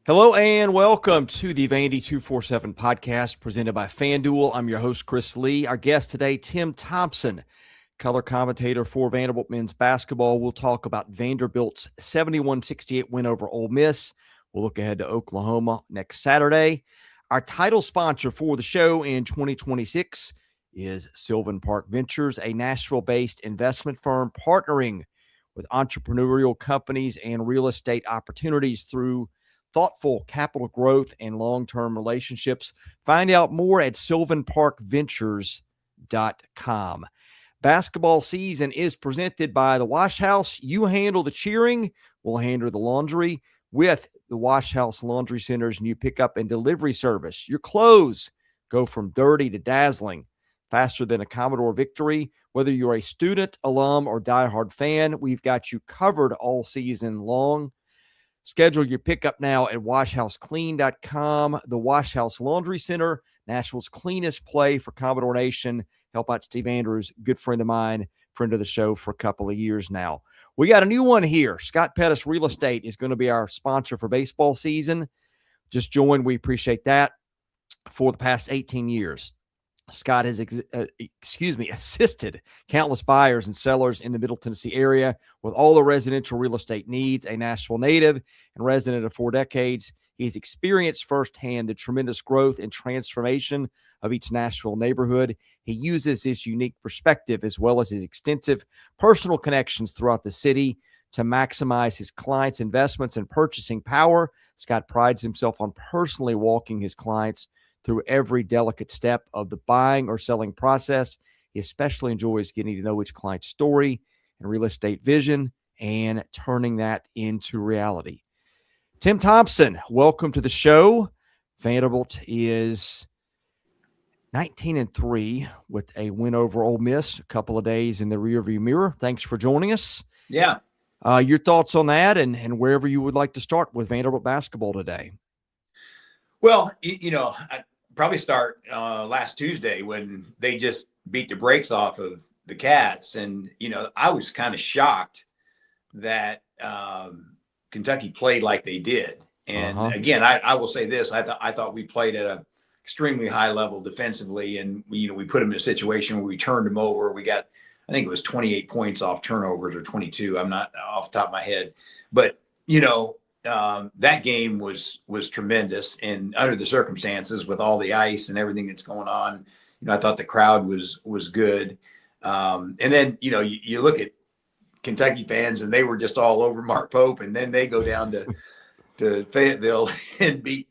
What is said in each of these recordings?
Hello and welcome to the Vandy 247 podcast presented by FanDuel. I'm your host, Chris Lee. Our guest today, Tim Thompson, color commentator for Vanderbilt men's basketball. We'll talk about Vanderbilt's 71-68 win over Ole Miss. We'll look ahead to Oklahoma next Saturday. Our title sponsor for the show in 2026 is Sylvan Park Ventures, a Nashville-based investment firm partnering with entrepreneurial companies and real estate opportunities through thoughtful capital growth and long-term relationships. Find out more at sylvanparkventures.com. Basketball season is presented by the Wash House. You handle the cheering, we'll handle the laundry with the Wash House Laundry Center's new pickup and delivery service. Your clothes go from dirty to dazzling faster than a Commodore victory. Whether you're a student, alum, or diehard fan, we've got you covered all season long. Schedule your pickup now at washhouseclean.com. The Wash House Laundry Center, Nashville's cleanest play for Commodore Nation. Help out Steve Andrews, good friend of mine, friend of the show for a couple of years now. We got a new one here. Scott Pettis Real Estate is going to be our sponsor for baseball season. Just joined. We appreciate that. For the past 18 years, Scott has assisted countless buyers and sellers in the Middle Tennessee area with all the residential real estate needs. A Nashville native and resident of 4 decades, he's experienced firsthand the tremendous growth and transformation of each Nashville neighborhood. He uses his unique perspective as well as his extensive personal connections throughout the city to maximize his clients' investments and purchasing power. Scott prides himself on personally walking his clients through every delicate step of the buying or selling process. He especially enjoys getting to know each client's story and real estate vision and turning that into reality. Tim Thompson, welcome to the show. Vanderbilt is 19-3 with a win over Ole Miss, a couple of days in the rearview mirror. Thanks for joining us. Yeah. Your thoughts on that and wherever you would like to start with Vanderbilt basketball today. Well, I'd probably start last Tuesday when they just beat the brakes off of the Cats. And, I was kind of shocked that Kentucky played like they did. And again, I will say this, I thought we played at an extremely high level defensively. And, we put them in a situation where we turned them over. We got, I think it was 28 points off turnovers or 22. I'm not off the top of my head. But, that game was tremendous, and under the circumstances with all the ice and everything that's going on, I thought the crowd was good. And then, you look at Kentucky fans and they were just all over Mark Pope, and then they go down to Fayetteville and beat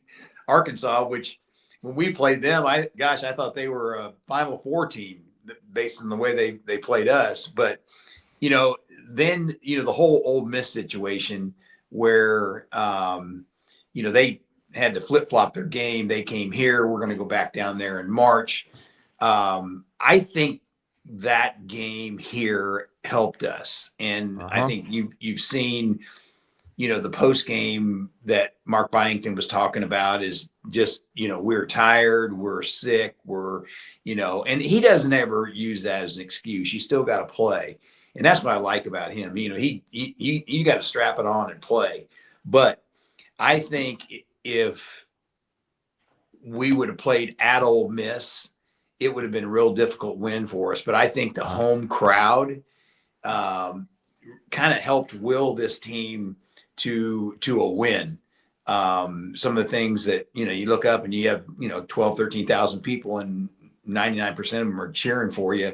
Arkansas, which when we played them, I thought they were a Final Four team based on the way they played us. But, then, the whole Ole Miss situation where, they had to flip-flop their game. They came here. We're going to go back down there in March. I think that game here helped us. And I think you've seen, the post-game that Mark Byington was talking about is just, we're tired, we're sick, and he doesn't ever use that as an excuse. You still got to play. And that's what I like about him. You got to strap it on and play. But I think if we would have played at Ole Miss, it would have been a real difficult win for us. But I think the home crowd kind of helped will this team to a win. Some of the things that, you look up and you have, 12, 13,000 people and 99% of them are cheering for you.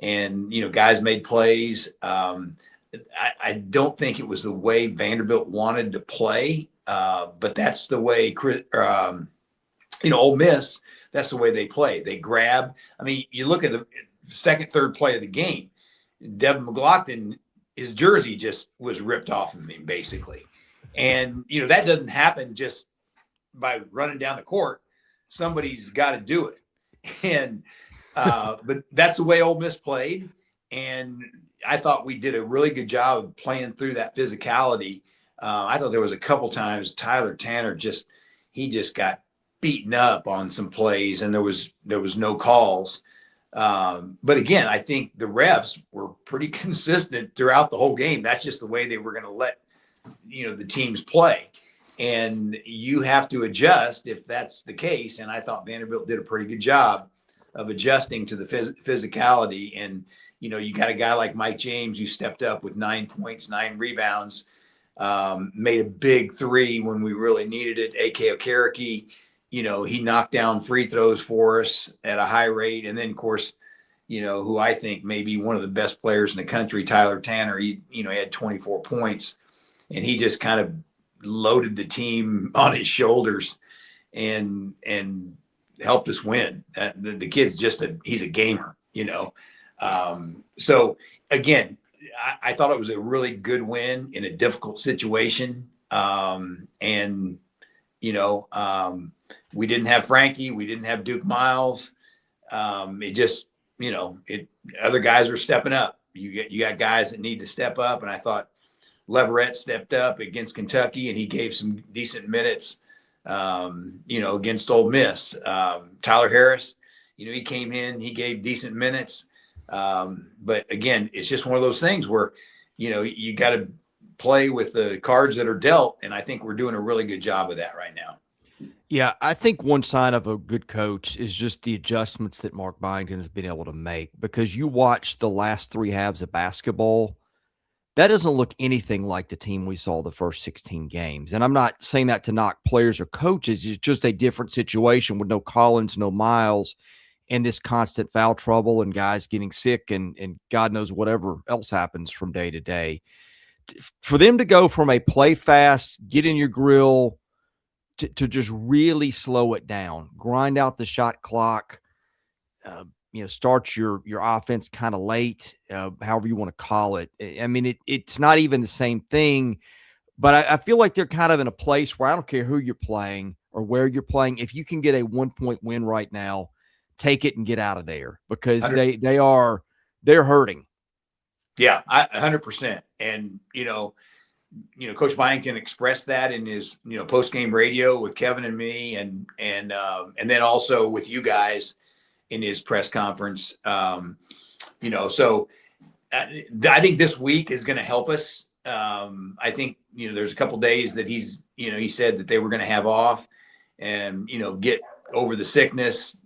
And, guys made plays. I don't think it was the way Vanderbilt wanted to play, but that's the way, Ole Miss, that's the way they play. They grab. I mean, you look at the second, third play of the game, Devin McLaughlin, his jersey just was ripped off of him, basically. And, that doesn't happen just by running down the court. Somebody's got to do it. And, but that's the way Ole Miss played. And I thought we did a really good job of playing through that physicality. I thought there was a couple times Tyler Tanner just got beaten up on some plays and there was no calls. But again, I think the refs were pretty consistent throughout the whole game. That's just the way they were going to let, the teams play. and you have to adjust if that's the case. And I thought Vanderbilt did a pretty good job of adjusting to the physicality. And, you got a guy like Mike James who stepped up with 9 points, 9 rebounds, made a big three when we really needed it. A.K. Okereke, he knocked down free throws for us at a high rate. And then, of course, who I think may be one of the best players in the country, Tyler Tanner, he had 24 points, and he just kind of loaded the team on his shoulders and helped us win. The kid's he's a gamer, So again, I thought it was a really good win in a difficult situation. We didn't have Frankie, we didn't have Duke Miles. It just, other guys were stepping up. You got guys that need to step up. And I thought Leverett stepped up against Kentucky, and he gave some decent minutes, against Ole Miss. Tyler Harris, he came in, he gave decent minutes. But again, it's just one of those things where, you got to play with the cards that are dealt. And I think we're doing a really good job of that right now. Yeah, I think one sign of a good coach is just the adjustments that Mark Byington has been able to make, because you watch the last 3 halves of basketball, that doesn't look anything like the team we saw the first 16 games. And I'm not saying that to knock players or coaches. It's just a different situation with no Collins, no Miles, and this constant foul trouble and guys getting sick and God knows whatever else happens from day to day. For them to go from a play fast, get in your grill, to just really slow it down, grind out the shot clock, start your offense kind of late, however you want to call it. I mean, it's not even the same thing, but I feel like they're kind of in a place where I don't care who you're playing or where you're playing. If you can get a 1-point win right now, take it and get out of there, because they're hurting. Yeah, 100%. And, Coach Byington expressed that in his, post-game radio with Kevin and me, and then also with you guys in his press conference. So I think this week is going to help us. I think, there's a couple days that he said that they were going to have off and, get over the sickness,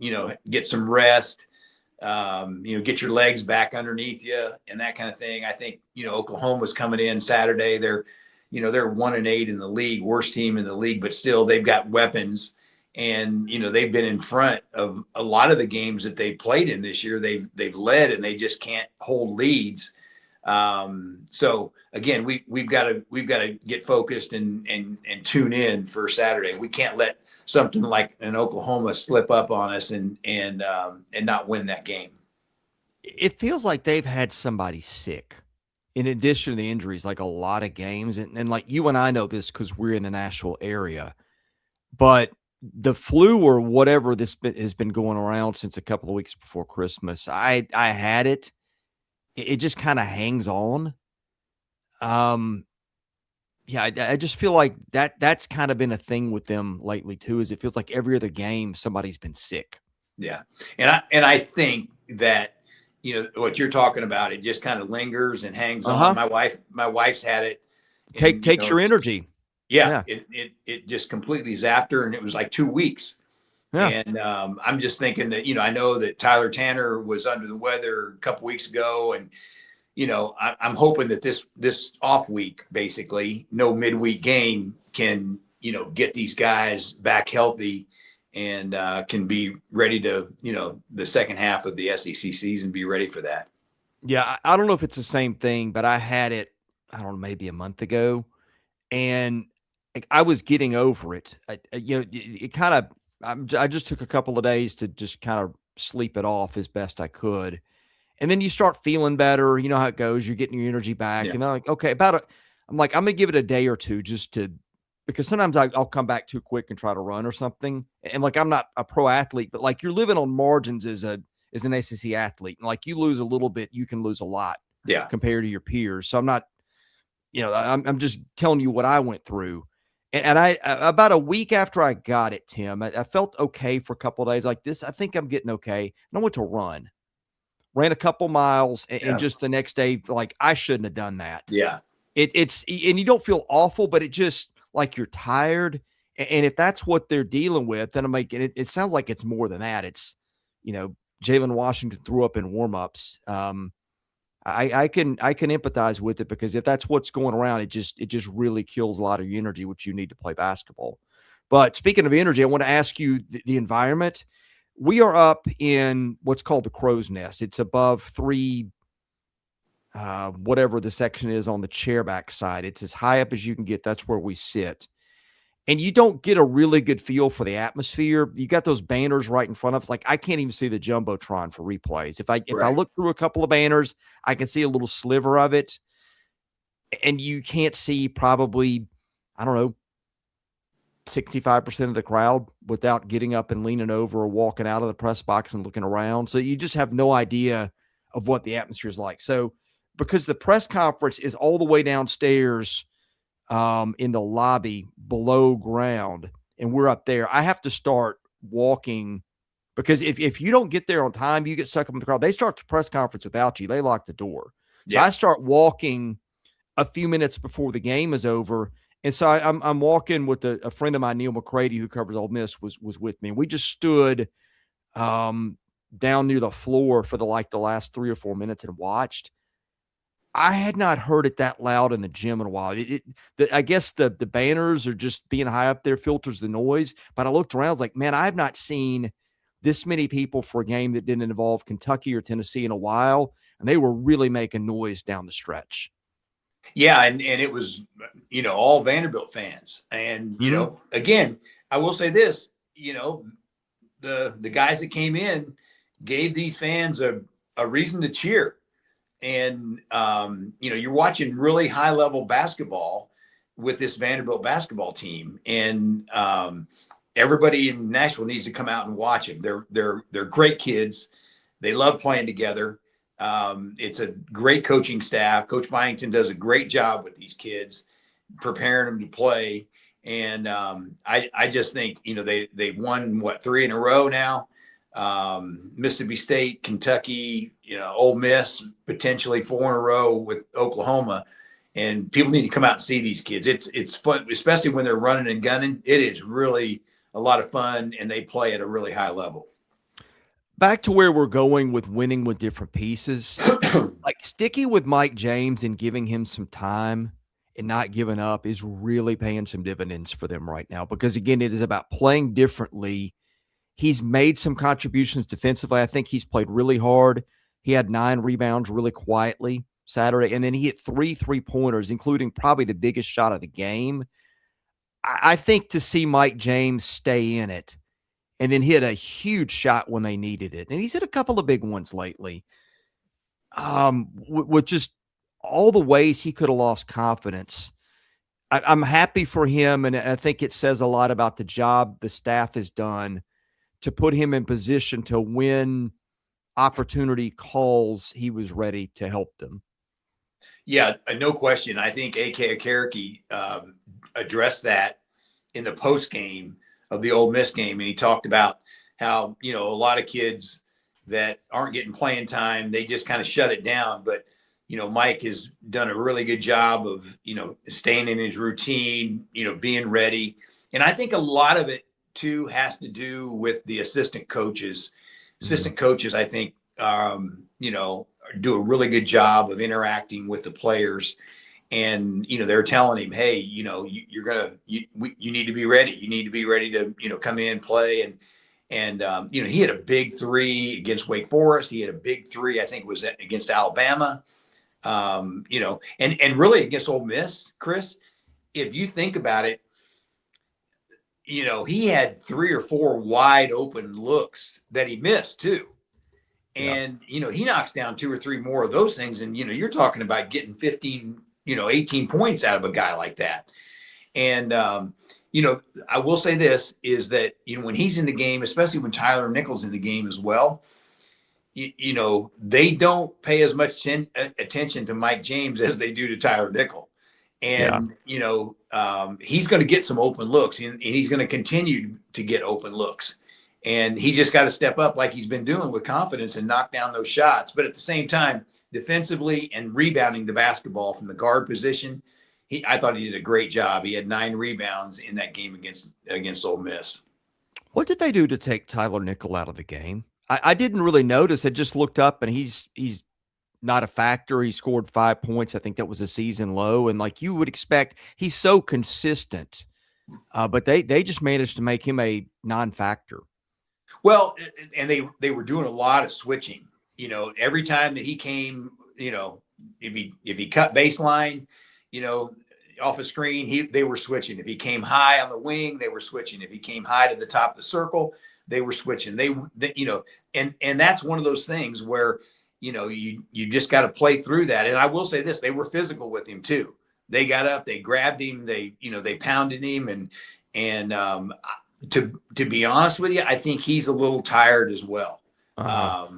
get some rest, get your legs back underneath you and that kind of thing. I think, Oklahoma's coming in Saturday. They're 1-8 in the league, worst team in the league, but still they've got weapons, and, they've been in front of a lot of the games that they played in this year. They've led, and they just can't hold leads. So again, we've got to get focused and tune in for Saturday. We can't let something like an Oklahoma slip up on us and not win that game. It feels like they've had somebody sick in addition to the injuries, like a lot of games. And like you and I know this because we're in the Nashville area, but the flu or whatever has been going around since a couple of weeks before Christmas. I had it. It just kind of hangs on. Yeah, I just feel like that's kind of been a thing with them lately too, is it feels like every other game somebody's been sick. Yeah. And I think that, what you're talking about, it just kind of lingers and hangs on. My wife's had it. Takes your energy. Yeah. It just completely zapped her, and it was like 2 weeks. Yeah. And I'm just thinking that, I know that Tyler Tanner was under the weather a couple weeks ago, and I'm hoping that this off week, basically, no midweek game, can, get these guys back healthy and can be ready to, the second half of the SEC season, be ready for that. Yeah, I don't know if it's the same thing, but I had it, I don't know, maybe a month ago, and I was getting over it. It kind of, I just took a couple of days to just kind of sleep it off as best I could. And then you start feeling better. You know how it goes. You're getting your energy back. Yeah. And I'm like, okay, I'm going to give it a day or two because sometimes I'll come back too quick and try to run or something. And like, I'm not a pro athlete, but like, you're living on margins as an SEC athlete. And like, you lose a little bit, you can lose a lot compared to your peers. So I'm not, I'm just telling you what I went through. And I, about a week after I got it, Tim, I felt okay for a couple of days like this. I think I'm getting okay. And I went to run. Ran a couple miles, and just the next day, like, I shouldn't have done that. Yeah. It's and you don't feel awful, but it just, like you're tired. And if that's what they're dealing with, then I'm like, it sounds like it's more than that. It's, Jalen Washington threw up in warmups. I can empathize with it, because if that's what's going around, it just really kills a lot of your energy, which you need to play basketball. But speaking of energy, I want to ask you the environment. We are up in what's called the Crow's Nest. It's above whatever the section is on the chairback side. It's as high up as you can get. That's where we sit. And you don't get a really good feel for the atmosphere. You got those banners right in front of us. Like, I can't even see the Jumbotron for replays. If I look through a couple of banners, I can see a little sliver of it. And you can't see probably, I don't know, 65% of the crowd without getting up and leaning over or walking out of the press box and looking around. So you just have no idea of what the atmosphere is like. So because the press conference is all the way downstairs in the lobby below ground, and we're up there, I have to start walking, because if you don't get there on time, you get stuck up in the crowd. They start the press conference without you. They lock the door. So I start walking a few minutes before the game is over. And so I'm walking with a friend of mine, Neil McCready, who covers Ole Miss, was with me. And we just stood down near the floor for the last 3 or 4 minutes and watched. I had not heard it that loud in the gym in a while. I guess the banners are just being high up there, filters the noise. But I looked around, I was like, man, I have not seen this many people for a game that didn't involve Kentucky or Tennessee in a while. And they were really making noise down the stretch. Yeah, and it was, all Vanderbilt fans. And, again, I will say this, the guys that came in gave these fans a reason to cheer. And, you're watching really high-level basketball with this Vanderbilt basketball team. And everybody in Nashville needs to come out and watch them. They're great kids. They love playing together. It's a great coaching staff. Coach Byington does a great job with these kids, preparing them to play. And I just think, they've won, 3 in a row now. Mississippi State, Kentucky, Ole Miss, potentially 4 in a row with Oklahoma. And people need to come out and see these kids. It's fun, especially when they're running and gunning. It is really a lot of fun, and they play at a really high level. Back to where we're going with winning with different pieces, like sticking with Mike James and giving him some time and not giving up is really paying some dividends for them right now, because, again, it is about playing differently. He's made some contributions defensively. I think he's played really hard. He had 9 rebounds really quietly Saturday, and then he hit 3 3-pointers, including probably the biggest shot of the game. I think to see Mike James stay in it and then hit a huge shot when they needed it, and he's hit a couple of big ones lately, with just all the ways he could have lost confidence. I'm happy for him, and I think it says a lot about the job the staff has done to put him in position to when opportunity calls, he was ready to help them. Yeah, no question. I think A.K. Akariki addressed that in the post game of the Ole Miss game. And he talked about how, a lot of kids that aren't getting playing time, they just kind of shut it down. But, Mike has done a really good job of, staying in his routine, being ready. And I think a lot of it too has to do with the assistant coaches. Assistant coaches, I think, do a really good job of interacting with the players. And, they're telling him, hey, you need to be ready. You need to be ready to, come in, play. And he had a big 3 against Wake Forest. He had a big 3, I think it was against Alabama, and really against Ole Miss, Chris. If you think about it, he had 3 or 4 wide open looks that he missed too. And, he knocks down 2 or 3 more of those things. And, you're talking about getting 15, 18 points out of a guy like that. And, I will say this is that, when he's in the game, especially when Tyler Nichols in the game as well, they don't pay as much attention to Mike James as they do to Tyler Nichols. And, he's going to get some open looks, and he's going to continue to get open looks. And he just got to step up like he's been doing with confidence and knock down those shots. But at the same time, defensively and rebounding the basketball from the guard position, I thought he did a great job. He had 9 rebounds in that game against Ole Miss. What did they do to take Tyler Nickel out of the game? I didn't really notice. I just looked up, and he's not a factor. He scored 5 points. I think that was a season low. And like you would expect, he's so consistent. But they just managed to make him a non-factor. Well, and they were doing a lot of switching. Every time that he came, if he cut baseline, off a screen, they were switching. If he came high on the wing, they were switching. If he came high to the top of the circle, they were switching. And that's one of those things where, you just got to play through that. And I will say this, they were physical with him too. They got up, they grabbed him, they pounded him. And to be honest with you, I think he's a little tired as well. Uh-huh.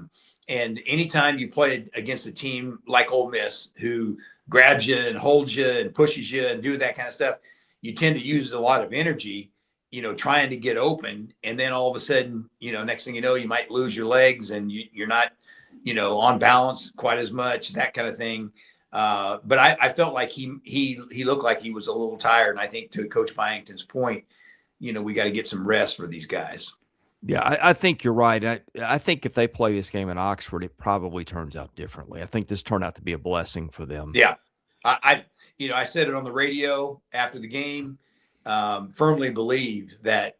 And anytime you play against a team like Ole Miss, who grabs you and holds you and pushes you and do that kind of stuff, you tend to use a lot of energy, trying to get open. And then all of a sudden, next thing you know, you might lose your legs and you're not, on balance quite as much, that kind of thing. But I felt like he looked like he was a little tired. And I think, to Coach Byington's point, we got to get some rest for these guys. Yeah, I think you're right. I think if they play this game in Oxford, it probably turns out differently. I think this turned out to be a blessing for them. Yeah. I said it on the radio after the game. Firmly believe that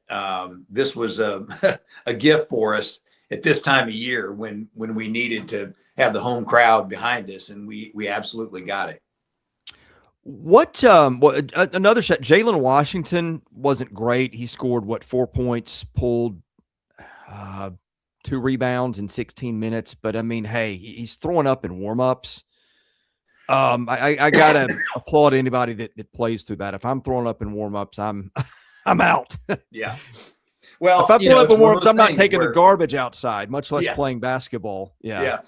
this was a gift for us at this time of year when we needed to have the home crowd behind us, and we absolutely got it. Another shot? Jalen Washington wasn't great. He scored 4 points, pulled 2 rebounds in 16 minutes. But I mean, hey, he's throwing up in warmups. I gotta applaud anybody that plays through that. If I'm throwing up in warmups, I'm out. Yeah. Well, if I'm throwing up in warmups, I'm not taking the garbage outside, much less playing basketball. Yeah. Yeah.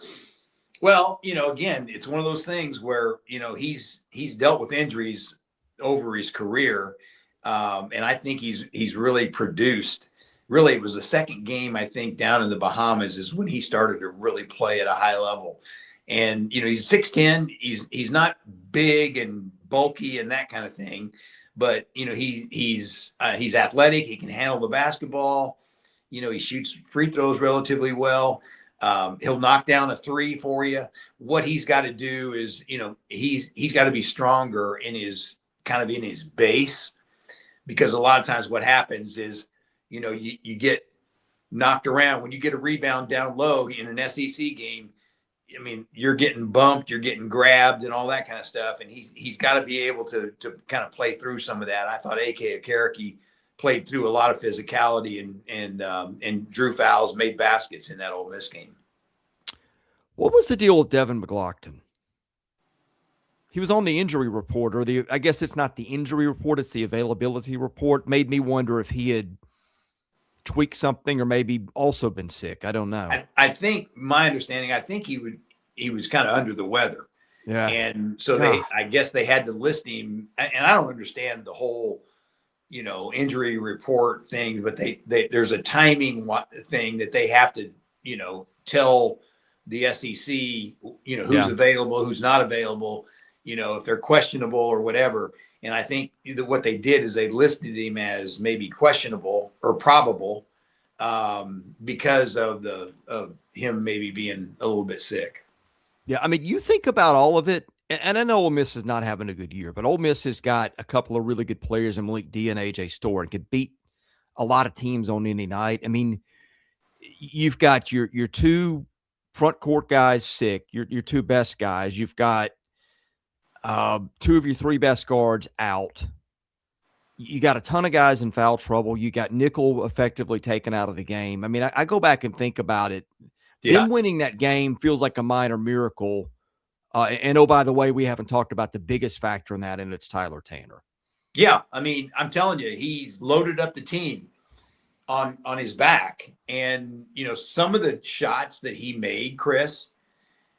Well, again, it's one of those things where, he's dealt with injuries over his career. And I think he's really produced. Really, it was the second game, I think, down in the Bahamas is when he started to really play at a high level. And, he's 6'10". He's not big and bulky and that kind of thing, but, he's athletic. He can handle the basketball. He shoots free throws relatively well. He'll knock down a 3 for you. What he's got to do is, he's got to be stronger in his base, because a lot of times what happens is, you get knocked around when you get a rebound down low in an SEC game. I mean, you're getting bumped, you're getting grabbed and all that kind of stuff. And he's got to be able to kind of play through some of that. I thought A.K. Okereke played through a lot of physicality and drew fouls, made baskets in that Ole Miss game. What was the deal with Devin McLaughlin? He was on the injury report, or I guess it's not the injury report, it's the availability report. Made me wonder if he had tweaked something or maybe also been sick. I don't know. I think my understanding, he was kind of under the weather. Yeah. And so I guess they had to list him, and I don't understand the whole, injury report thing, but there's a timing thing that they have to, tell the SEC, who's available, who's not available, if they're questionable or whatever. And I think what they did is they listed him as maybe questionable or probable because of him maybe being a little bit sick. Yeah, I mean, you think about all of it, and I know Ole Miss is not having a good year, but Ole Miss has got a couple of really good players in Malik D and A.J. Storr and could beat a lot of teams on any night. I mean, you've got your 2 front court guys sick, your 2 best guys. You've got 2 of your 3 best guards out. You got a ton of guys in foul trouble. You got Nickel effectively taken out of the game. I mean, I go back and think about it. Yeah. Them winning that game feels like a minor miracle. And oh, by the way, we haven't talked about the biggest factor in that, and it's Tyler Tanner. Yeah, I mean, I'm telling you, he's loaded up the team on his back. And, some of the shots that he made, Chris,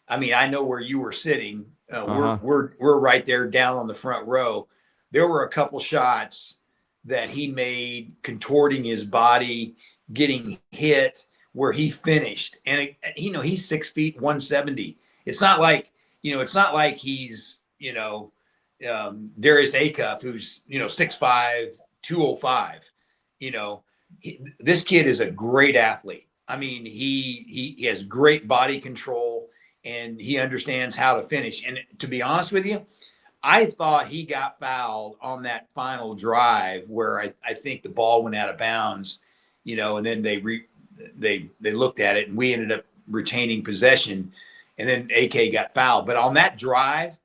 I mean, I know where you were sitting. We're right there down on the front row. There were a couple shots that he made contorting his body, getting hit where he finished. And, he's 6 feet, 170. It's not like, he's, Darius Acuff, who's, 6'5", 205. This kid is a great athlete. I mean, he has great body control, and he understands how to finish. And to be honest with you, I thought he got fouled on that final drive where I think the ball went out of bounds, and then they looked at it, and we ended up retaining possession, and then AK got fouled. But on that drive,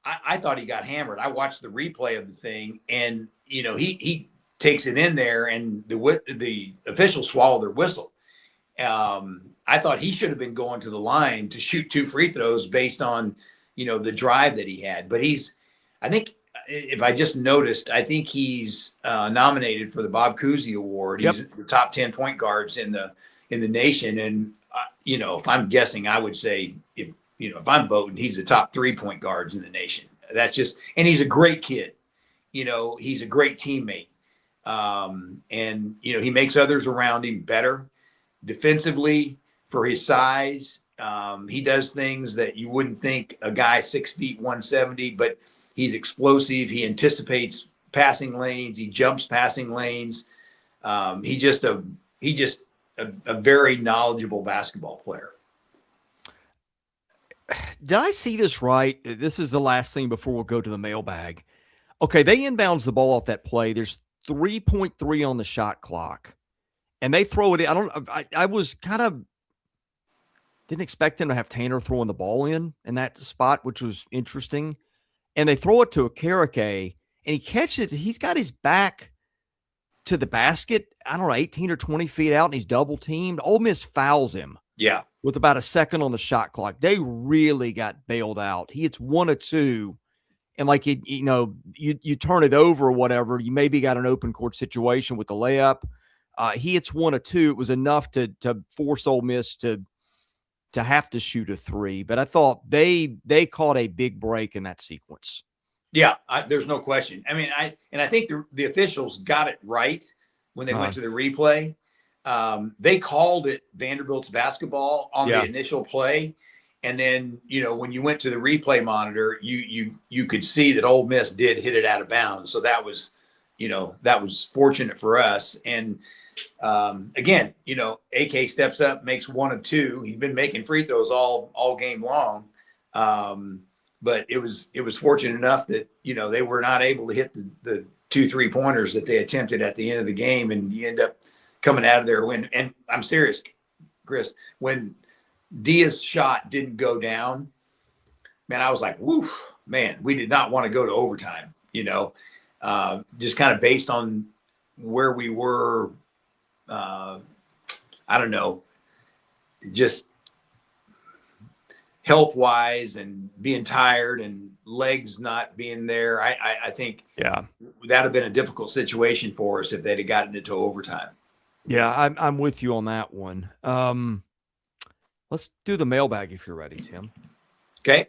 I thought he got hammered. I watched the replay of the thing, and he takes it in there, and the officials swallow their whistle. I thought he should have been going to the line to shoot 2 free throws based on the drive that he had. But I think if I just noticed, I think he's nominated for the Bob Cousy Award. Yep. He's the top 10 point guards in the nation, and if I'm guessing, I would say if I'm voting, he's the top 3 point guards in the nation. And he's a great kid. He's a great teammate. And he makes others around him better defensively for his size. He does things that you wouldn't think a guy 6 feet, 170, but he's explosive. He anticipates passing lanes. He jumps passing lanes. He's just a very knowledgeable basketball player. Did I see this right? This is the last thing before we'll go to the mailbag. Okay, they inbounds the ball off that play. There's 3.3 on the shot clock, and they throw it in. I was kind of didn't expect them to have Tanner throwing the ball in that spot, which was interesting. And they throw it to Akarike, and he catches it. He's got his back to the basket, 18 or 20 feet out, and he's double teamed. Ole Miss fouls him. Yeah. With about a second on the shot clock. They really got bailed out. He hits 1 or 2, and you turn it over or whatever. You maybe got an open court situation with the layup. He hits 1 or 2. It was enough to force Ole Miss to have to shoot a 3. But I thought they caught a big break in that sequence. Yeah, there's no question. I mean, I think the officials got it right when they went to the replay. They called it Vanderbilt's basketball on the initial play. And then, when you went to the replay monitor, you could see that Ole Miss did hit it out of bounds. So that was fortunate for us. And again, AK steps up, makes 1 of 2. He'd been making free throws all game long. But it was fortunate enough that, they were not able to hit the 2 3-pointers that they attempted at the end of the game. And you end up coming out of there and I'm serious, Chris, when Diaz's shot didn't go down, man, I was like, whoo, man, we did not want to go to overtime, just kind of based on where we were. I don't know, just health-wise and being tired and legs not being there. I think that'd have been a difficult situation for us if they'd have gotten it to overtime. Yeah, I'm with you on that one. Let's do the mailbag if you're ready, Tim. Okay.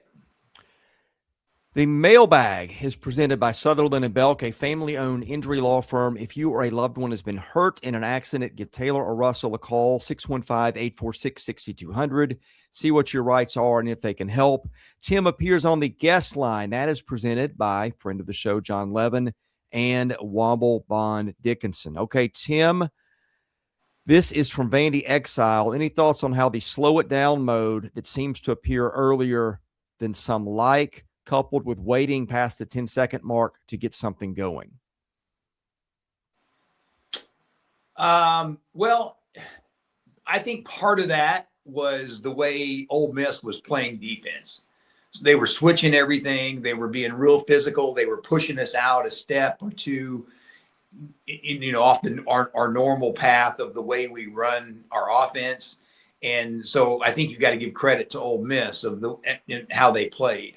The mailbag is presented by Sutherland and Belk, a family-owned injury law firm. If you or a loved one has been hurt in an accident, give Taylor or Russell a call, 615-846-6200. See what your rights are and if they can help. Tim appears on the guest line. That is presented by friend of the show, John Levin, and Wobble Bond Dickinson. Okay, Tim, this is from Vandy Exile. Any thoughts on how the slow it down mode that seems to appear earlier than some like, coupled with waiting past the 10-second mark to get something going? Well, I think part of that was the way Ole Miss was playing defense. So they were switching everything. They were being real physical. They were pushing us out a step or two, off our normal path of the way we run our offense. And so I think you got to give credit to Ole Miss of how they played.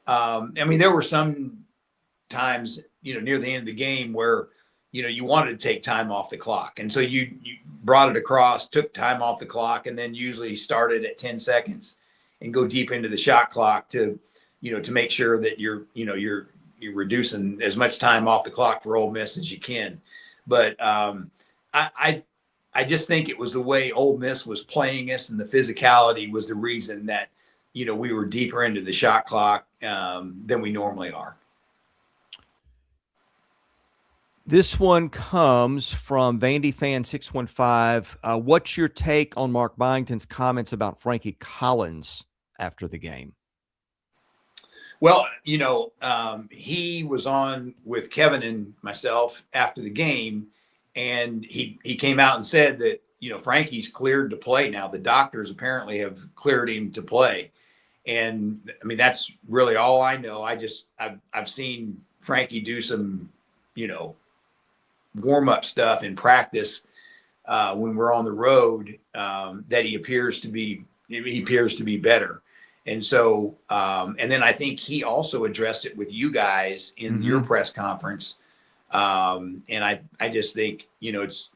There were some times, near the end of the game where, you wanted to take time off the clock. And so you brought it across, took time off the clock, and then usually started at 10 seconds and go deep into the shot clock to make sure that you're reducing as much time off the clock for Ole Miss as you can. But I just think it was the way Ole Miss was playing us, and the physicality was the reason that, we were deeper into the shot clock than we normally are. This one comes from Vandy Fan 615. What's your take on Mark Byington's comments about Frankie Collins after the game? Well, he was on with Kevin and myself after the game, and he came out and said that, Frankie's cleared to play now. The doctors apparently have cleared him to play. And I mean, that's really all I know. I've seen Frankie do some, warm up stuff in practice when we're on the road, that he appears to be better. And so, and then I think he also addressed it with you guys in your press conference. And I just think, it's,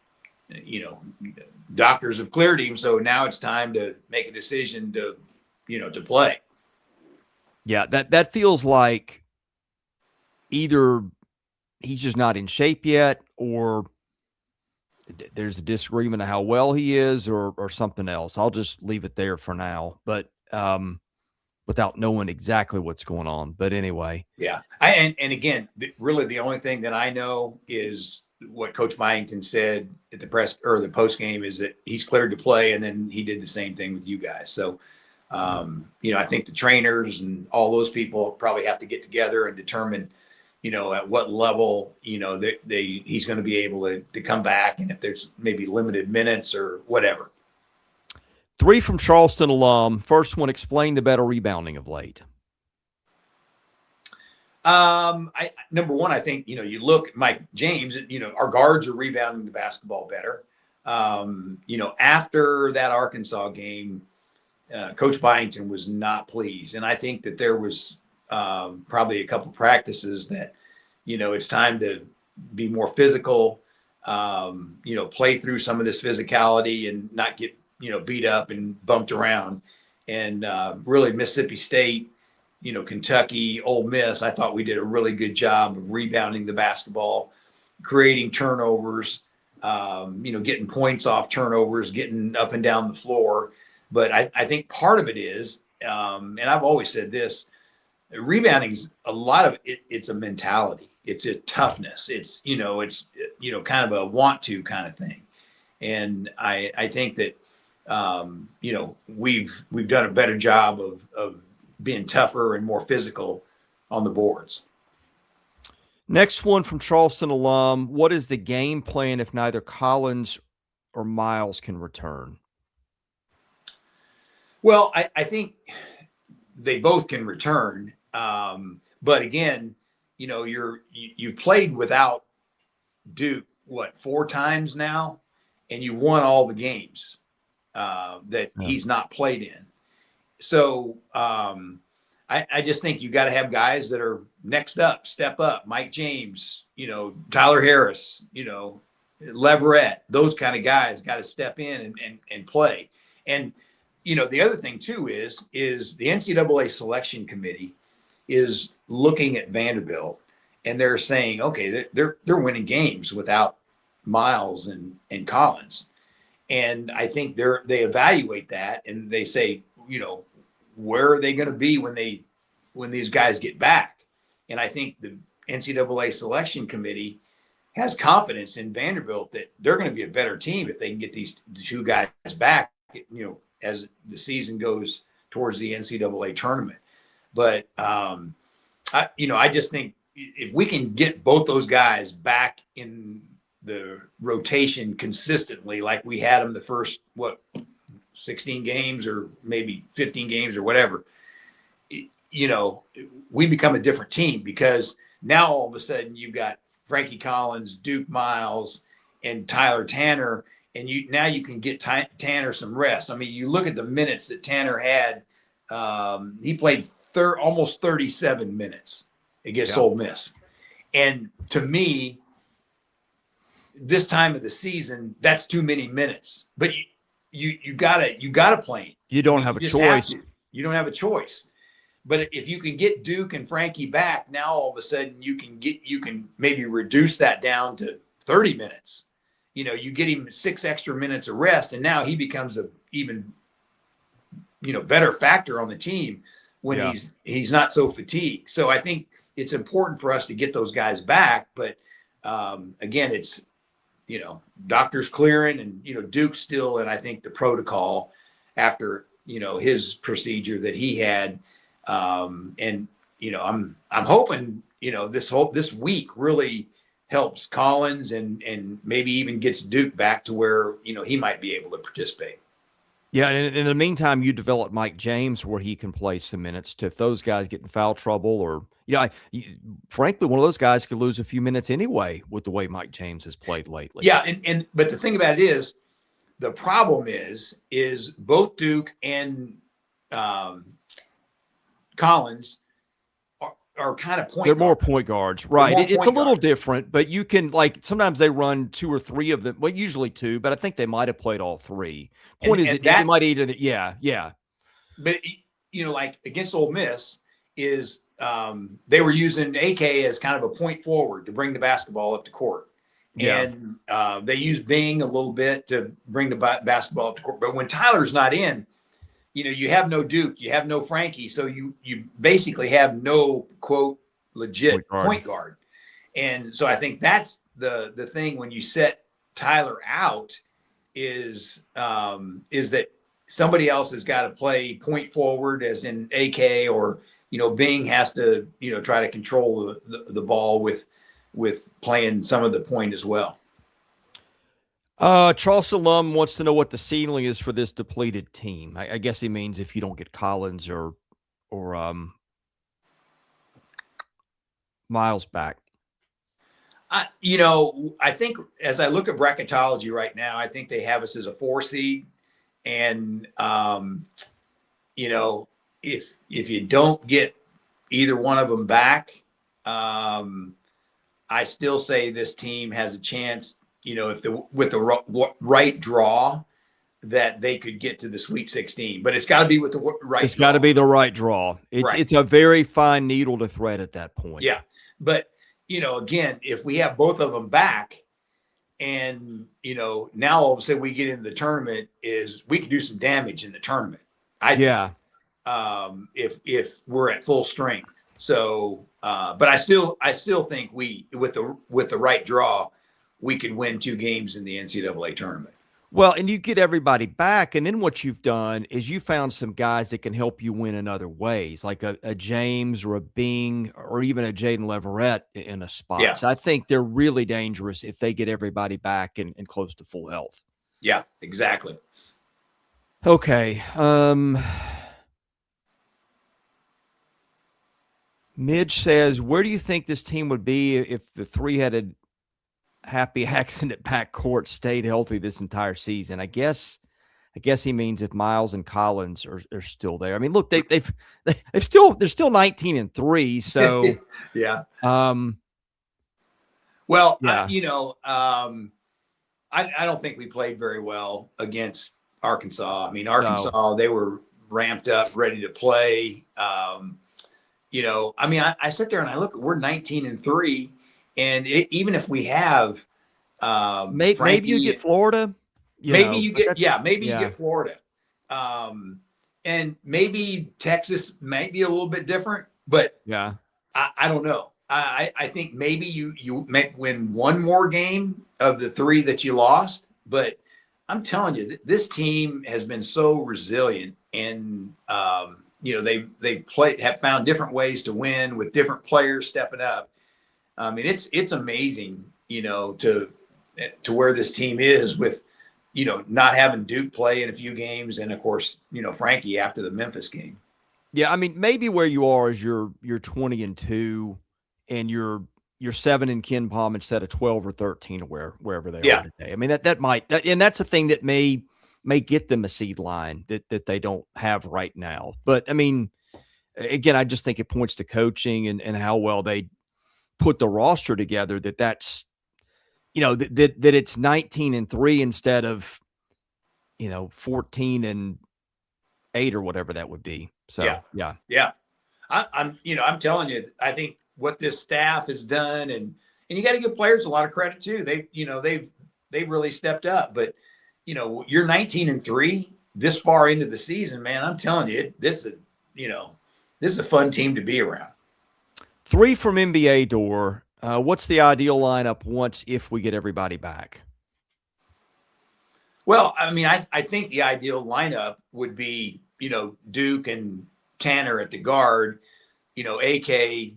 doctors have cleared him. So now it's time to make a decision to play. Yeah, that feels like either he's just not in shape yet, or there's a disagreement of how well he is, or something else. I'll just leave it there for now. But without knowing exactly what's going on. But anyway. Yeah. And again, really the only thing that I know is what Coach Byington said at the press or the post game is that he's cleared to play. And then he did the same thing with you guys. So, I think the trainers and all those people probably have to get together and determine, at what level, he's going to be able to come back. And if there's maybe limited minutes or whatever. 3 from Charleston alum. First one, explain the better rebounding of late. Number one, I think, you look at Mike James, our guards are rebounding the basketball better. After that Arkansas game, Coach Byington was not pleased. And I think that there was probably a couple practices that, it's time to be more physical, play through some of this physicality and not get, beat up and bumped around. And really Mississippi State, Kentucky, Ole Miss, I thought we did a really good job of rebounding the basketball, creating turnovers, getting points off turnovers, getting up and down the floor. But I think part of it is, and I've always said this, rebounding is a lot of it. It's a mentality. It's a toughness. It's, kind of a want to kind of thing. And I think that, we've done a better job of being tougher and more physical on the boards. Next one from Charleston alum. What is the game plan if neither Collins or Miles can return? Well, I think they both can return. But again, you've played without Duke, 4 times now, and you've won all the games that he's not played in. So I just think you got to have guys that are next up, step up. Mike James, Tyler Harris, Leverett, those kind of guys got to step in and play. And, the other thing too is the NCAA selection committee is looking at Vanderbilt and they're saying, okay, they're winning games without Miles and Collins. And I think they evaluate that and they say, where are they going to be when these guys get back? And I think the NCAA selection committee has confidence in Vanderbilt that they're going to be a better team if they can get these 2 guys back, as the season goes towards the NCAA tournament. But, I just think if we can get both those guys back in the rotation consistently, like we had them the first, 16 games or maybe 15 games or whatever, we become a different team because now all of a sudden you've got Frankie Collins, Duke Miles, and Tyler Tanner, and now you can get Tanner some rest. I mean, you look at the minutes that Tanner had. He played almost 37 minutes against Ole Miss. And to me, this time of the season, that's too many minutes. But you gotta play. You don't have a choice. You don't have a choice. But if you can get Duke and Frankie back, now all of a sudden you can maybe reduce that down to 30 minutes. You get him 6 extra minutes of rest, and now he becomes a even better factor on the team when he's not so fatigued. So I think it's important for us to get those guys back, but Again, it's, doctors clearing and, Duke's still in, I think, the protocol after, his procedure that he had. And, I'm hoping, this week really helps Collins and maybe even gets Duke back to where, he might be able to participate. Yeah, and in the meantime, you develop Mike James where he can play some minutes to if those guys get in foul trouble or frankly, one of those guys could lose a few minutes anyway with the way Mike James has played lately. Yeah, but the thing about it is, the problem is both Duke and Collins are kind of They're more point guards, right? It's a little different, but you can sometimes they run 2 or 3 of them. Well, usually 2, but I think they might have played all 3. Point is, you might either, yeah. But like against Ole Miss, is they were using AK as kind of a point forward to bring the basketball up to court, and they used Bing a little bit to bring the basketball up to court. But when Tyler's not in, you have no Duke, you have no Frankie, so you basically have no quote legit point guard. And so I think that's the thing when you set Tyler out is that somebody else has got to play point forward, as in AK, or Bing has to try to control the ball with playing some of the point as well. Charleston alum wants to know what the ceiling is for this depleted team. I guess he means if you don't get Collins or Miles back. I think as I look at bracketology right now, I think they have us as a 4 seed, and if you don't get either one of them back, I still say this team has a chance. With the right draw, that they could get to the Sweet 16, but it's got to be with the right. It's got to be the right draw. It's a very fine needle to thread at that point. Yeah, but again, if we have both of them back, and now all of a sudden we get into the tournament, is we can do some damage in the tournament. If we're at full strength. So, but I still think with the right draw, we could win 2 games in the NCAA tournament. Well, and you get everybody back, and then what you've done is you found some guys that can help you win in other ways, like a James or a Bing or even a Jaden Leverett in a spot. Yeah. So I think they're really dangerous if they get everybody back and close to full health. Yeah, exactly. Okay. Midge says, where do you think this team would be if the 3-headed happy accident backcourt stayed healthy this entire season? I guess he means if Miles and Collins are still there. I mean, look, they're still 19-3. So yeah. Well, yeah. I don't think we played very well against Arkansas. I mean, Arkansas, they were ramped up, ready to play. I sit there and I look, we're 19-3. And even if we have, maybe you get Florida, you get Florida, and maybe Texas might be a little bit different, but I don't know. I think maybe you might win one more game of the 3 that you lost, but I'm telling you, this team has been so resilient, and have found different ways to win with different players stepping up. I mean, it's amazing, to where this team is with, not having Duke play in a few games, and of course, Frankie after the Memphis game. Yeah, I mean, maybe where you are is you're 20-2, and you're 7 in Ken Palm instead of 12 or 13 or wherever they are today. I mean, that might, and that's a thing that may get them a seed line that they don't have right now. But I mean, again, I just think it points to coaching and how well they put the roster together, that's that it's 19-3 instead of 14-8 or whatever that would be. So yeah. I'm telling you, I think what this staff has done, and you got to give players a lot of credit too. They've really stepped up. But you're 19-3 this far into the season, man. I'm telling you, this is a fun team to be around. 3 from NBA Door. What's the ideal lineup if we get everybody back? Well, I mean, I think the ideal lineup would be, Duke and Tanner at the guard, AK,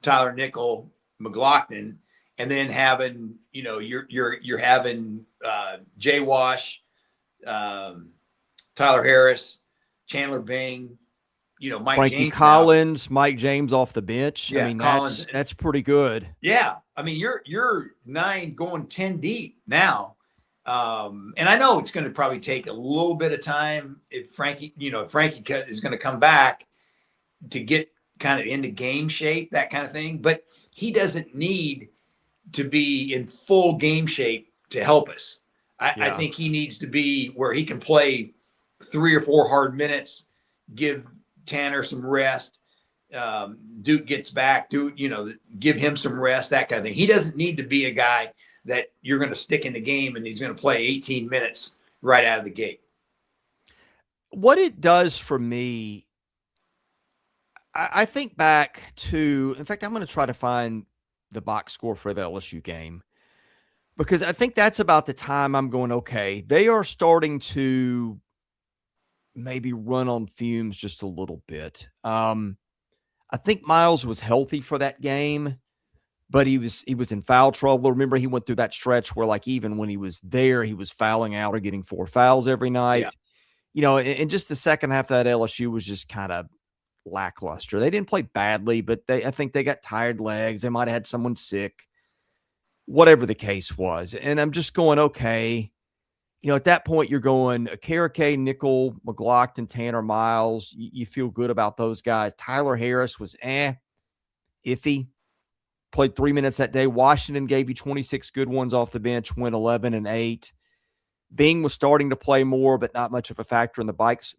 Tyler Nickel, McLaughlin, and then having, you're having Jay Wash, um, Tyler Harris, Chandler Bing, Mike Frankie James now. Collins, Mike James off the bench. I Yeah, mean, Collins. that's pretty good. Yeah, I mean, you're 9 going 10 deep now. And I know it's going to probably take a little bit of time if Frankie is going to come back to get kind of into game shape, that kind of thing. But he doesn't need to be in full game shape to help us. I think he needs to be where he can play 3 or 4 hard minutes, give Tanner some rest. Duke gets back, give him some rest, that kind of thing. He doesn't need to be a guy that you're going to stick in the game and he's going to play 18 minutes right out of the gate. What it does for me, I think back to, in fact, I'm going to try to find the box score for the LSU game, because I think that's about the time I'm going, okay, they are starting to maybe run on fumes just a little bit. I think Miles was healthy for that game, but he was in foul trouble. Remember, he went through that stretch where, like, even when he was there, he was fouling out or getting 4 fouls every night. Yeah. And just the second half of that LSU was just kind of lackluster. They didn't play badly, but I think they got tired legs. They might have had someone sick, whatever the case was. And I'm just going, okay, at that point you're going Karake, Nickel, McLaughlin, Tanner, Miles. You feel good about those guys. Tyler Harris was iffy. Played 3 minutes that day. Washington gave you 26 good ones off the bench, went 11-8. Bing was starting to play more, but not much of a factor in the box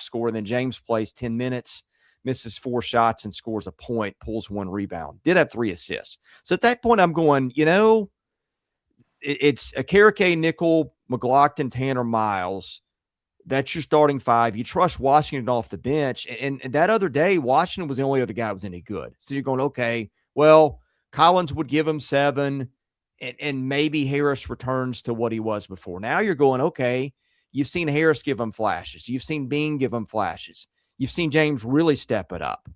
score. And then James plays 10 minutes, misses 4 shots, and scores a point, pulls 1 rebound. Did have 3 assists. So at that point, I'm going, it's a Karake, Nickel, McLaughlin, Tanner, Miles. That's your starting 5. You trust Washington off the bench. And that other day, Washington was the only other guy who was any good. So you're going, okay, well, Collins would give him 7, and maybe Harris returns to what he was before. Now you're going, okay, you've seen Harris give him flashes. You've seen Bing give him flashes. You've seen James really step it up.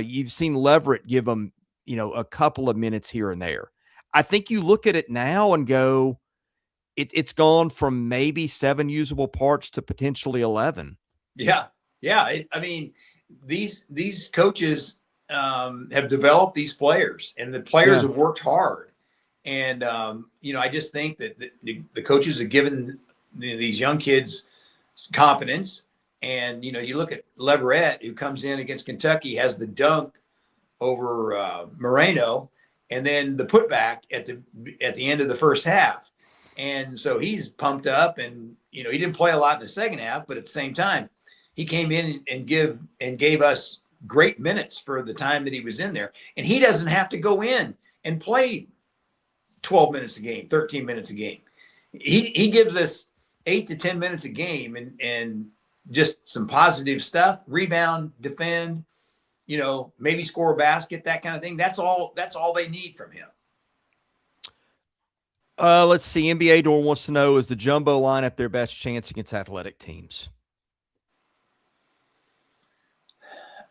You've seen Leverett give him, a couple of minutes here and there. I think you look at it now and go, it's gone from maybe 7 usable parts to potentially 11. Yeah. Yeah. I mean, these coaches have developed these players, and the players have worked hard. And, I just think that the coaches have given these young kids confidence. And, you look at Leverett, who comes in against Kentucky, has the dunk over Moreno, and then the putback at the end of the first half. And so he's pumped up, and, he didn't play a lot in the second half, but at the same time, he came in and gave us great minutes for the time that he was in there. And he doesn't have to go in and play 12 minutes a game, 13 minutes a game. He gives us 8 to 10 minutes a game and just some positive stuff, rebound, defend, maybe score a basket, that kind of thing. That's all they need from him. Let's see. NBA Dorm wants to know, is the jumbo lineup their best chance against athletic teams?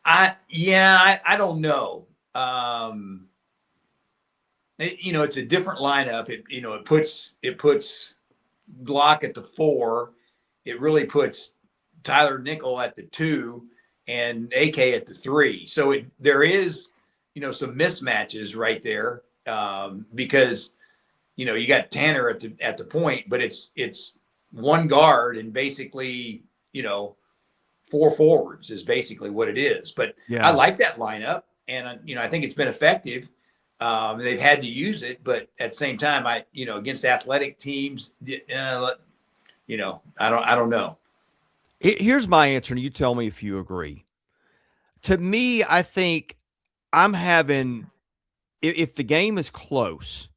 I don't know. It's a different lineup. It puts Glock at the 4. It really puts Tyler Nickel at the 2 and AK at the 3. So there is, some mismatches right there because, you got Tanner at the point, but it's one guard and basically, 4 forwards is basically what it is. But yeah. I like that lineup, and I think it's been effective. They've had to use it, but at the same time, against athletic teams, I don't know. Here's my answer, and you tell me if you agree. To me, I think I'm having, if the game is close,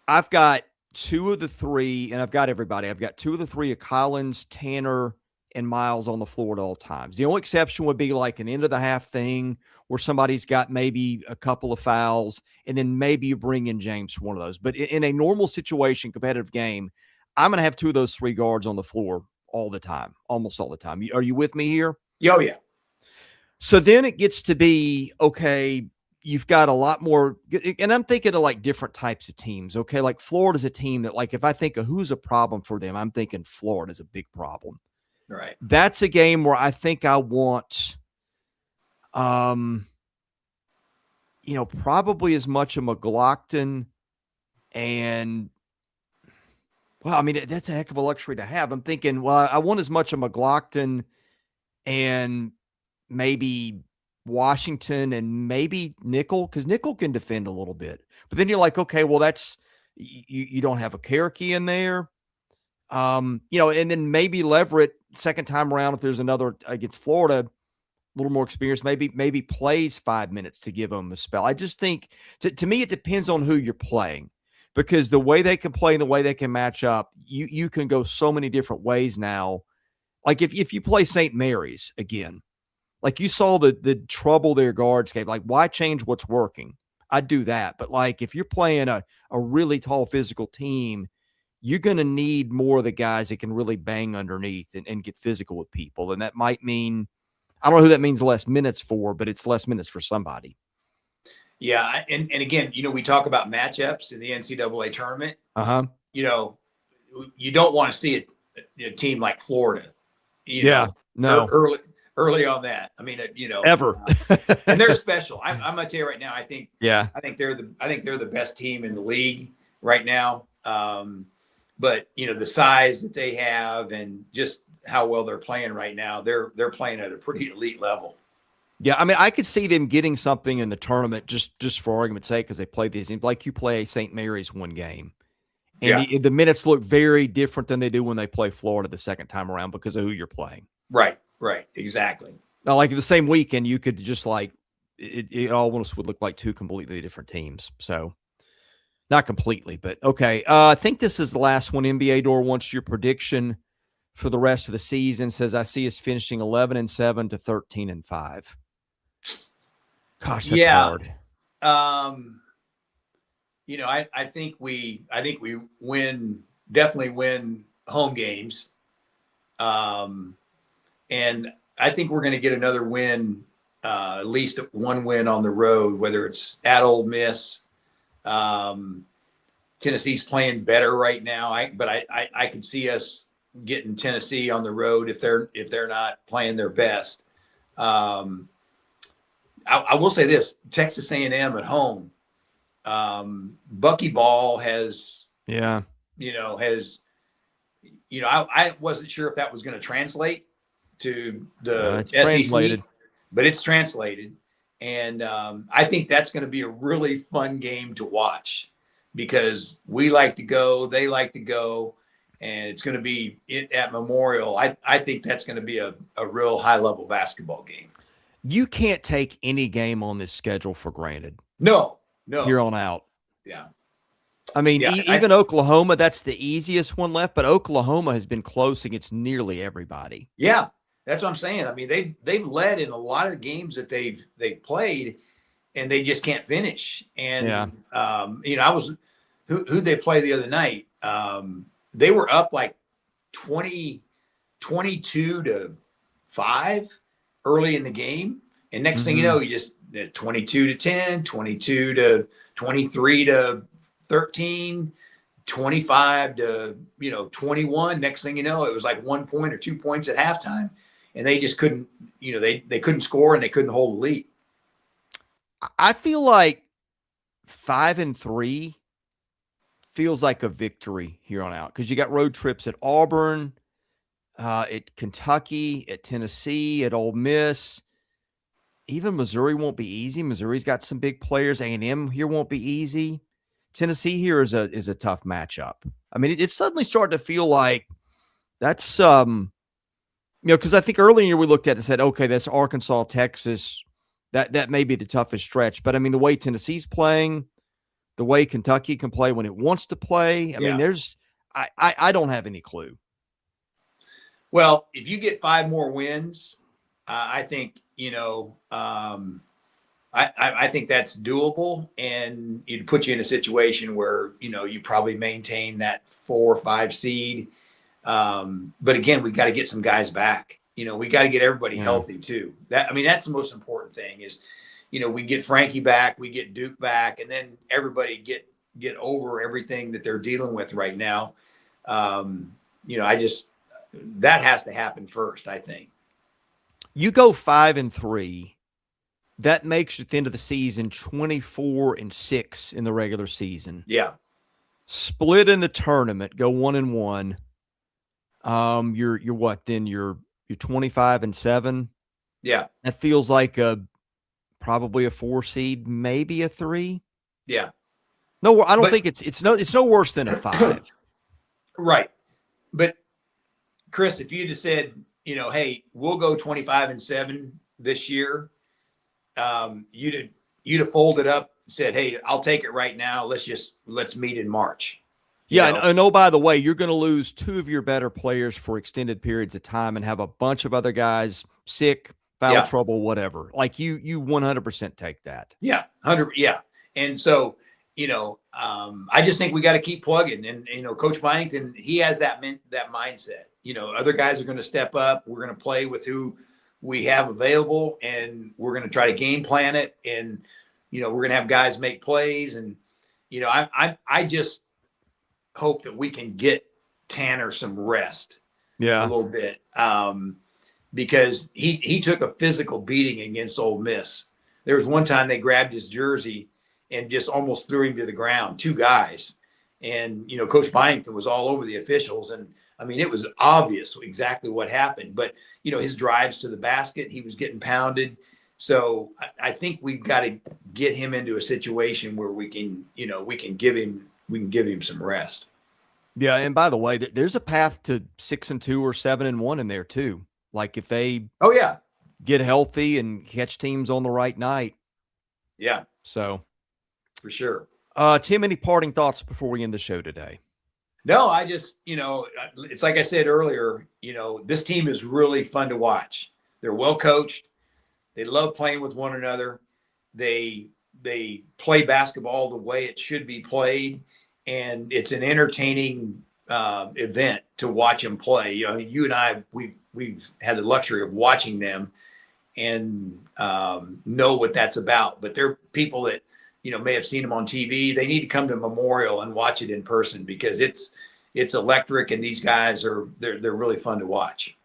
I've got 2 of the 3, and I've got everybody. I've got 2 of the 3 of Collins, Tanner, and Miles on the floor at all times. The only exception would be like an end of the half thing where somebody's got maybe a couple of fouls, and then maybe you bring in James for one of those. But in a normal situation, competitive game, I'm going to have two of those three guards on the floor all the time, almost all the time. Are you with me here? Oh, yeah. So then it gets to be, okay, you've got a lot more, and I'm thinking of like different types of teams. Okay. Like Florida's a team that, like, if I think of who's a problem for them, I'm thinking Florida's a big problem. Right. That's a game where I think I want, probably as much of McLaughlin and, well, I mean, that's a heck of a luxury to have. I'm thinking, well, I want as much of McLaughlin and maybe Washington and maybe Nickel, because Nickel can defend a little bit. But then you're like, okay, well, that's you don't have a Cherokee in there. And then maybe Leverett second time around, if there's another against Florida, a little more experience, maybe plays 5 minutes to give them a spell. I just think to me, it depends on who you're playing, because the way they can play and the way they can match up, you can go so many different ways now. Like if you play St. Mary's again, like you saw the trouble their guards gave, like why change what's working? I'd do that. But like if you're playing a really tall physical team, you're going to need more of the guys that can really bang underneath and get physical with people. And that might mean, I don't know who that means less minutes for, but it's less minutes for somebody. Yeah. And again, we talk about matchups in the NCAA tournament. Uh-huh. You don't want to see a team like Florida. No. Early on that. I mean, ever. And they're special. I'm going to tell you right now, I think they're the best team in the league right now. But the size that they have and just how well they're playing right now, they're playing at a pretty elite level. Yeah, I mean, I could see them getting something in the tournament just for argument's sake, because they play these teams. Like you play St. Mary's one game, and the minutes look very different than they do when they play Florida the second time around because of who you're playing. Right, exactly. Now, like the same weekend, you could just like it almost would look like two completely different teams. So, not completely, but okay. I think this is the last one. NBA Door wants your prediction for the rest of the season. Says I see us finishing 11-7 to 13-5. Gosh, that's hard. I think we definitely win home games. And I think we're going to get another win, at least one win on the road, whether it's at Ole Miss. Tennessee's playing better right now. I could see us getting Tennessee on the road if they're not playing their best. I will say this: Texas A&M at home, Buckyball has, I wasn't sure if that was going to translate to the SEC, translated. But it's translated. And I think that's going to be a really fun game to watch because we like to go, they like to go, and it's going to be at Memorial. I think that's going to be a real high-level basketball game. You can't take any game on this schedule for granted. No. Here on out. Yeah. I mean, even Oklahoma, that's the easiest one left, but Oklahoma has been close against nearly everybody. Yeah, that's what I'm saying. I mean, they've led in a lot of the games that they've played, and they just can't finish. And I was who'd they play the other night? They were up like 22-5 early in the game, and next thing you know, you just 22-10, 22-23-13, 25-21. Next thing you know, it was like 1 point or 2 points at halftime, and they just couldn't, they couldn't score and they couldn't hold a lead. I feel like 5-3 feels like a victory here on out because you got road trips at Auburn, at Kentucky, at Tennessee, at Ole Miss. Even Missouri won't be easy. Missouri's got some big players. A&M here won't be easy. Tennessee here is a tough matchup. I mean, it's suddenly starting to feel like that's because I think earlier we looked at it and said, okay, that's Arkansas, Texas. That may be the toughest stretch. But I mean, the way Tennessee's playing, the way Kentucky can play when it wants to play. I mean, I don't have any clue. Well, if you get 5 more wins, I think, I think that's doable, and it'd put you in a situation where, you probably maintain that 4 or 5 seed. But again, we got to get some guys back. We got to get everybody healthy too. That's the most important thing is, we get Frankie back, we get Duke back, and then everybody get over everything that they're dealing with right now. That has to happen first, I think. You go 5-3. That makes you at the end of the season 24-6 in the regular season. Yeah. Split in the tournament, go 1-1. You're what then? You're 25-7. Yeah. That feels like probably a 4 seed, maybe a 3. Yeah. No, I don't think it's no worse than a 5. Right. But Chris, if you just said, hey, we'll go 25-7 this year, you'd have folded up and said, hey, I'll take it right now. Let's meet in March. Yeah. And oh, by the way, you're going to lose 2 of your better players for extended periods of time and have a bunch of other guys sick, foul trouble, whatever. Like you 100% take that. Yeah. 100. Yeah. And so, I just think we got to keep plugging, and, Coach Byington, he has that mindset, other guys are going to step up. We're going to play with who we have available, and we're going to try to game plan it. And, we're going to have guys make plays. And, I just hope that we can get Tanner some rest a little bit. Because he took a physical beating against Ole Miss. There was one time they grabbed his jersey and just almost threw him to the ground, 2 guys. And, Coach Byington was all over the officials. And it was obvious exactly what happened, but, his drives to the basket, he was getting pounded. So I think we've got to get him into a situation where we can give him some rest. Yeah. And by the way, there's a path to 6-2 or 7-1 in there too. Like if they get healthy and catch teams on the right night. Yeah. So for sure. Tim, any parting thoughts before we end the show today? No, I just, it's like I said earlier, this team is really fun to watch. They're well coached. They love playing with one another. They play basketball the way it should be played. And it's an entertaining event to watch them play. You and I, we've had the luxury of watching them and know what that's about. But they're people that, may have seen them on TV. They need to come to Memorial and watch it in person because it's electric, and these guys they're really fun to watch.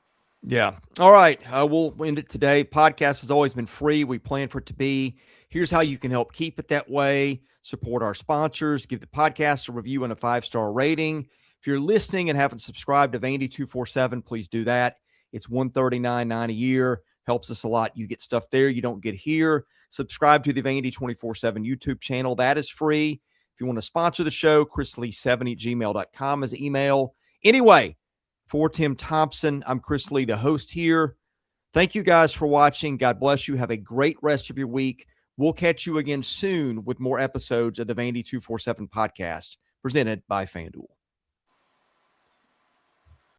Yeah. All right. We'll end it today. Podcast has always been free. We plan for it to be. Here's how you can help keep it that way. Support our sponsors. Give the podcast a review and a 5-star rating. If you're listening and haven't subscribed to Vandy 247, please do that. It's $139.9 a year. Helps us a lot. You get stuff there you don't get here. Subscribe to the Vandy 24/7 YouTube channel. That is free. If you want to sponsor the show, chrislee70@gmail.com is email. Anyway, for Tim Thompson, I'm Chris Lee, the host here. Thank you guys for watching. God bless you. Have a great rest of your week. We'll catch you again soon with more episodes of the Vandy 247 podcast presented by FanDuel.